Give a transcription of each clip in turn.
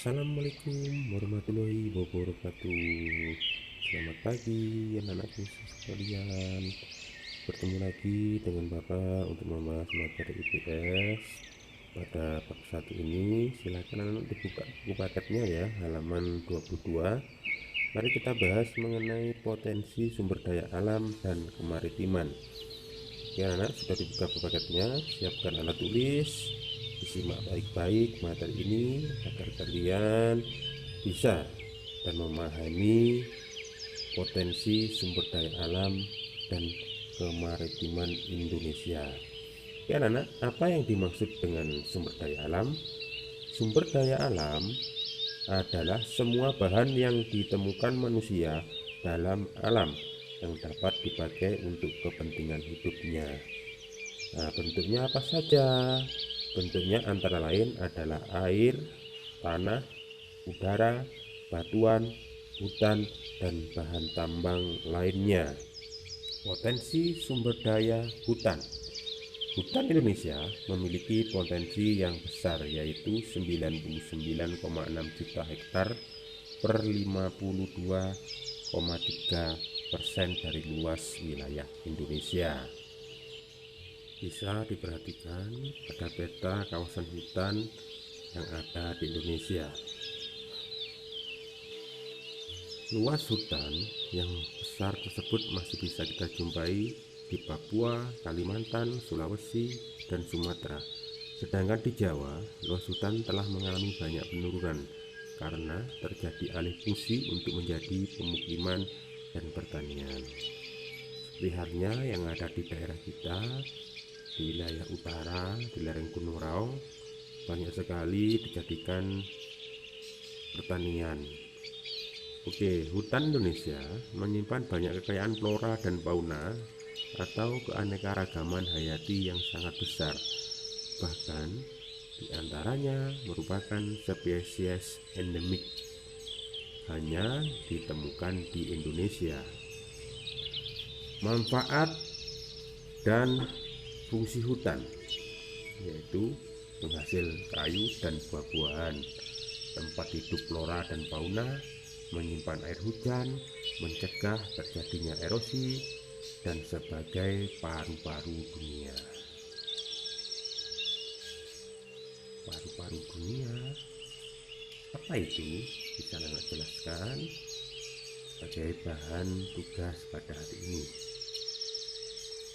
Assalamualaikum warahmatullahi wabarakatuh. Selamat pagi anak-anakku sekalian. Bertemu lagi dengan Bapak untuk membahas materi IPS pada bab 1 ini. Silakan anak-anak dibuka buku paketnya ya, halaman 22. Mari kita bahas mengenai potensi sumber daya alam dan kemaritiman. Ya anak, sudah dibuka buku paketnya, siapkan alat tulis, disimak baik-baik materi ini agar kalian bisa dan memahami potensi sumber daya alam dan kemaritiman Indonesia. Ya anak, apa yang dimaksud dengan sumber daya alam? Sumber daya alam adalah semua bahan yang ditemukan manusia dalam alam yang dapat dipakai untuk kepentingan hidupnya. Nah, bentuknya apa saja? Bentuknya antara lain adalah air, tanah, udara, batuan, hutan, dan bahan tambang lainnya. Potensi sumber daya hutan. Hutan Indonesia memiliki potensi yang besar, yaitu 99,6 juta hektar per 52,3% dari luas wilayah Indonesia. Bisa diperhatikan pada peta kawasan hutan yang ada di Indonesia. Luas hutan yang besar tersebut masih bisa kita jumpai di Papua, Kalimantan, Sulawesi, dan Sumatera. Sedangkan di Jawa, luas hutan telah mengalami banyak penurunan karena terjadi alih fungsi untuk menjadi pemukiman dan pertanian. Seperti halnya yang ada di daerah kita, di wilayah utara, di lereng Gunung Raung, banyak sekali dijadikan pertanian. Oke, hutan Indonesia menyimpan banyak kekayaan flora dan fauna atau keanekaragaman hayati yang sangat besar. Bahkan diantaranya merupakan spesies endemik, hanya ditemukan di Indonesia. Manfaat dan fungsi hutan yaitu penghasil kayu dan buah-buahan, tempat hidup flora dan fauna, menyimpan air hujan, mencegah terjadinya erosi, dan sebagai paru-paru dunia. Paru-paru dunia apa itu? Bisa anak jelaskan sebagai bahan tugas pada hari ini.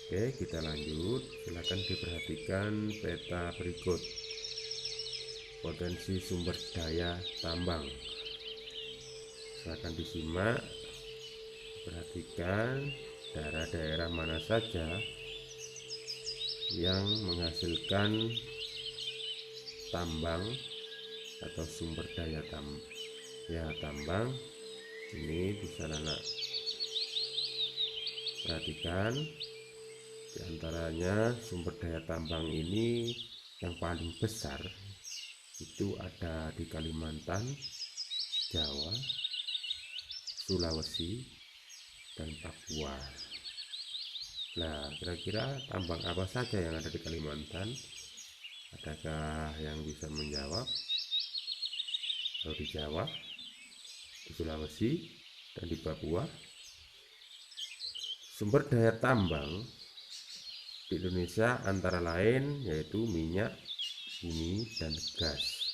Oke, kita lanjut. Silakan diperhatikan peta berikut. Potensi sumber daya tambang. Silakan disimak, perhatikan daerah-daerah mana saja yang menghasilkan tambang atau sumber daya tambang. Ini bisa anak perhatikan. Di antaranya sumber daya tambang ini yang paling besar itu ada di Kalimantan, Jawa, Sulawesi, dan Papua. Nah, kira-kira tambang apa saja yang ada di Kalimantan? Adakah yang bisa menjawab? Kalau di Jawa, di Sulawesi, dan di Papua. Sumber daya tambang di Indonesia antara lain yaitu minyak, bumi, dan gas.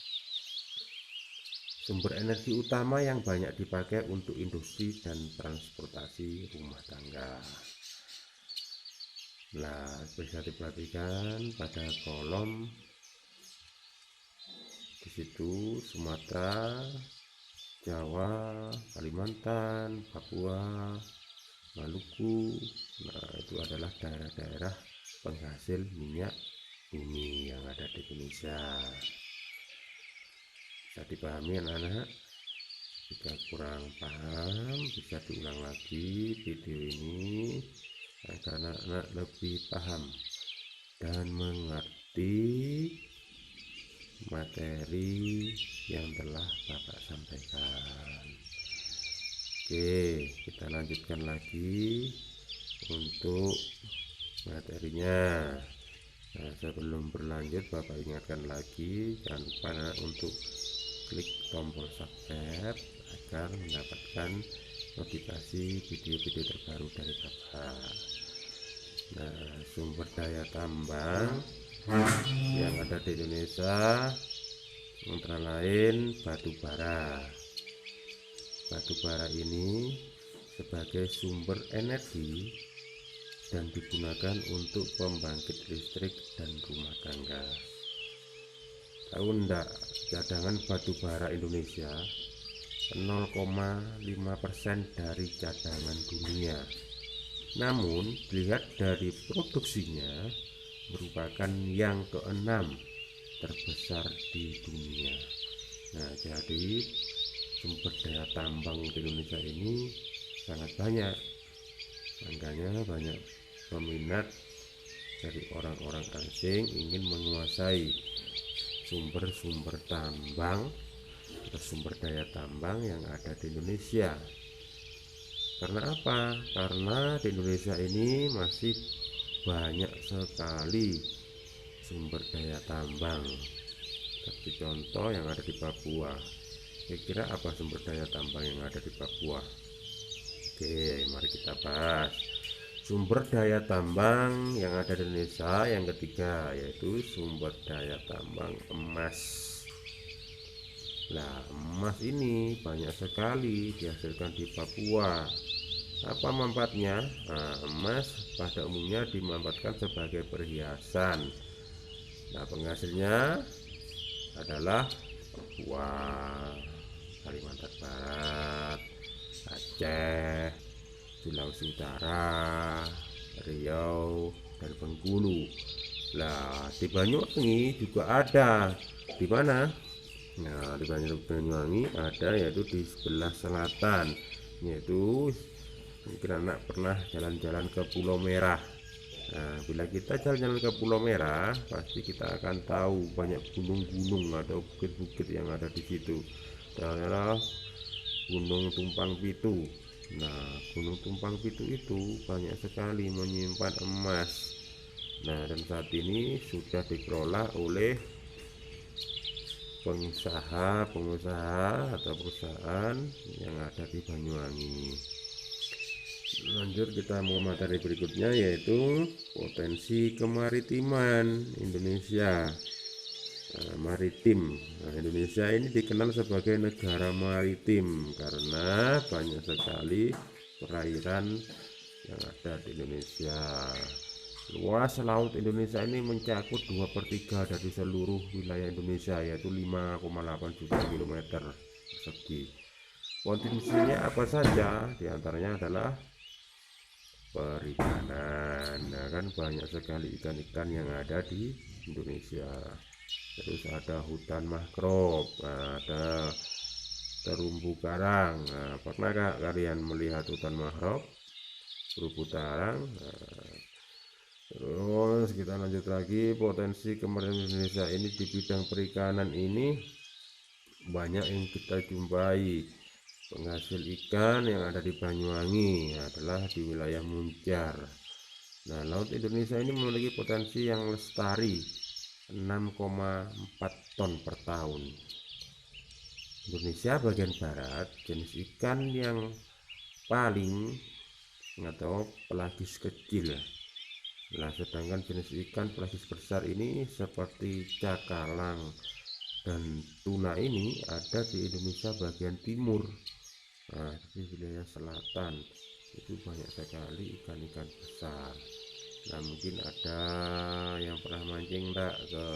Sumber energi utama yang banyak dipakai untuk industri dan transportasi rumah tangga. Nah, bisa diperhatikan pada kolom di situ Sumatera, Jawa, Kalimantan, Papua, Maluku. Nah, itu adalah daerah-daerah penghasil minyak bumi yang ada di Indonesia. Bisa dipahami anak-anak? Jika kurang paham bisa diulang lagi video ini agar anak-anak lebih paham dan mengerti materi yang telah Bapak sampaikan. Oke, kita lanjutkan lagi untuk materinya. Nah, sebelum berlanjut Bapak ingatkan lagi, jangan lupa untuk klik tombol subscribe agar mendapatkan notifikasi video-video terbaru dari Bapak. Nah, sumber daya tambang yang ada di Indonesia antara lain batu bara. Batu bara ini sebagai sumber energi dan digunakan untuk pembangkit listrik dan rumah tangga. Tahu enggak, cadangan batu bara Indonesia 0,5% dari cadangan dunia. Namun dilihat dari produksinya merupakan yang keenam terbesar di dunia. Nah, jadi sumber daya tambang di Indonesia ini sangat banyak, makanya banyak peminat dari orang-orang asing ingin menguasai sumber-sumber tambang atau sumber daya tambang yang ada di Indonesia. Karena apa? Karena di Indonesia ini masih banyak sekali sumber daya tambang. Seperti contoh yang ada di Papua. Kira-kira apa sumber daya tambang yang ada di Papua? Oke, mari kita bahas. Sumber daya tambang yang ada di Indonesia yang ketiga yaitu sumber daya tambang emas. Nah, emas ini banyak sekali dihasilkan di Papua. Apa manfaatnya? Nah, emas pada umumnya dimanfaatkan sebagai perhiasan. Nah, penghasilnya adalah Papua, Kalimantan Barat, Aceh, Sulawesi Utara, Riau, dan Bengkulu. Nah, di Banyuwangi juga ada. Di mana? Nah, di Banyuwangi ada yaitu di sebelah selatan, yaitu mungkin anak pernah jalan-jalan ke Pulau Merah. Nah, bila kita jalan-jalan ke Pulau Merah, pasti kita akan tahu banyak gunung-gunung atau bukit-bukit yang ada di situ. Adalah Gunung Tumpang Pitu. Nah, Gunung Tumpang Pitu itu banyak sekali menyimpan emas. Nah, dan saat ini sudah dikelola oleh pengusaha atau perusahaan yang ada di Banyuwangi. Lanjut kita mau materi berikutnya yaitu potensi kemaritiman Indonesia. Maritim. Nah, Indonesia ini dikenal sebagai negara maritim karena banyak sekali perairan yang ada di Indonesia. Luas laut Indonesia ini mencakup 2/3 dari seluruh wilayah Indonesia, yaitu 5,8 juta kilometer persegi. Potensinya apa saja? Di antaranya adalah perikanan. Nah, kan banyak sekali ikan-ikan yang ada di Indonesia. Terus ada hutan mangrove, ada terumbu karang. Nah, pernahkah kalian melihat hutan mangrove, terumbu karang? Nah, terus kita lanjut lagi, potensi kemaritiman Indonesia ini di bidang perikanan ini banyak yang kita jumpai. Penghasil ikan yang ada di Banyuwangi adalah di wilayah Muncar. Nah, laut Indonesia ini memiliki potensi yang lestari 6,4 ton per tahun. Indonesia bagian barat jenis ikan yang paling atau pelagis kecil. Nah, sedangkan jenis ikan pelagis besar ini seperti cakalang dan tuna ini ada di Indonesia bagian timur. Nah, di wilayah selatan itu banyak sekali ikan-ikan besar. Nah, mungkin ada yang pernah mancing enggak ke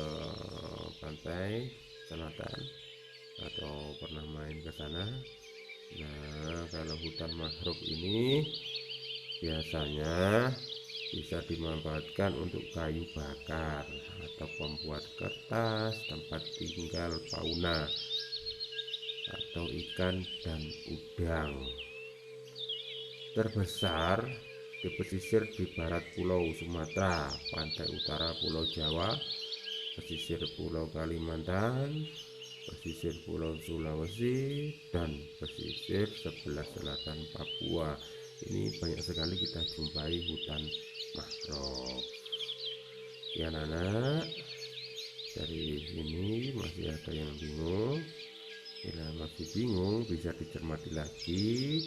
pantai selatan atau pernah main ke sana. Nah, kalau hutan mangrove ini biasanya bisa dimanfaatkan untuk kayu bakar atau pembuat kertas, tempat tinggal fauna atau ikan dan udang. Terbesar di pesisir di barat Pulau Sumatera, pantai utara Pulau Jawa, pesisir Pulau Kalimantan, pesisir Pulau Sulawesi, dan pesisir sebelah selatan Papua. Ini banyak sekali kita jumpai hutan mangrove. Ya anak, dari ini masih ada yang bingung, Bila masih bingung bisa dicermati lagi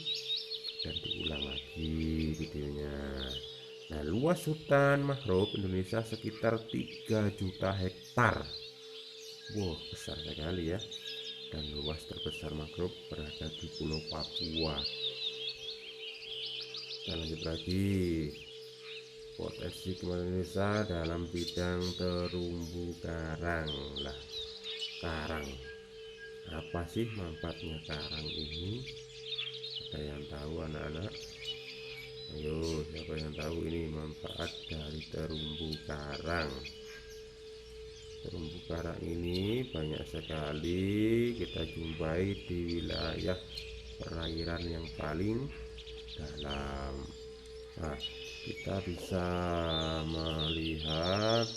dan diulang lagi videonya. Nah, luas hutan mangrove Indonesia sekitar 3 juta hektar. Wow, besar sekali ya. Dan luas terbesar mangrove berada di Pulau Papua. Kita lanjut lagi. Potensi kemajuan Indonesia dalam bidang terumbu karang. Lah, karang. Apa sih manfaatnya karang ini? Ada yang tahu anak-anak? Ayo, siapa yang tahu ini manfaat dari terumbu karang? Terumbu karang ini banyak sekali kita jumpai di wilayah perairan yang paling dalam. Nah, kita bisa melihat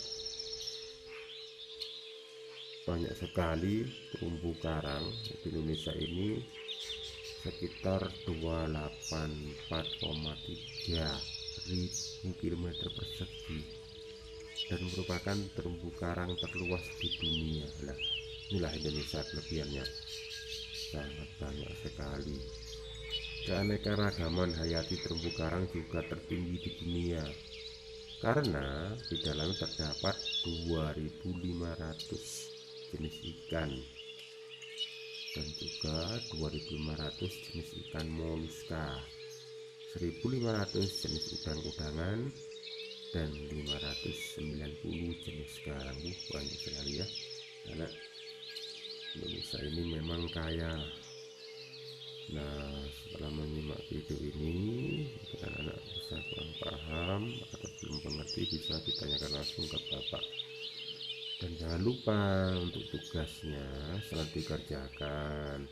banyak sekali terumbu karang di Indonesia ini, sekitar 284,3 ribu kilometer persegi, dan merupakan terumbu karang terluas di dunia. Nah, inilah Indonesia kelebihannya, sangat banyak sekali. Keanekaragaman hayati terumbu karang juga tertinggi di dunia, karena di dalam terdapat 2.500 jenis ikan dan juga 2.500 jenis ikan moluska, 1.500 jenis udang-udangan, dan 590 jenis ganggu. Banyak sekali ya, karena Indonesia ini memang kaya. Nah, setelah menyimak video ini, mungkin anak-anak bisa kurang paham atau belum mengerti, bisa ditanyakan langsung ke bapak. Dan jangan lupa untuk tugasnya setelah dikerjakan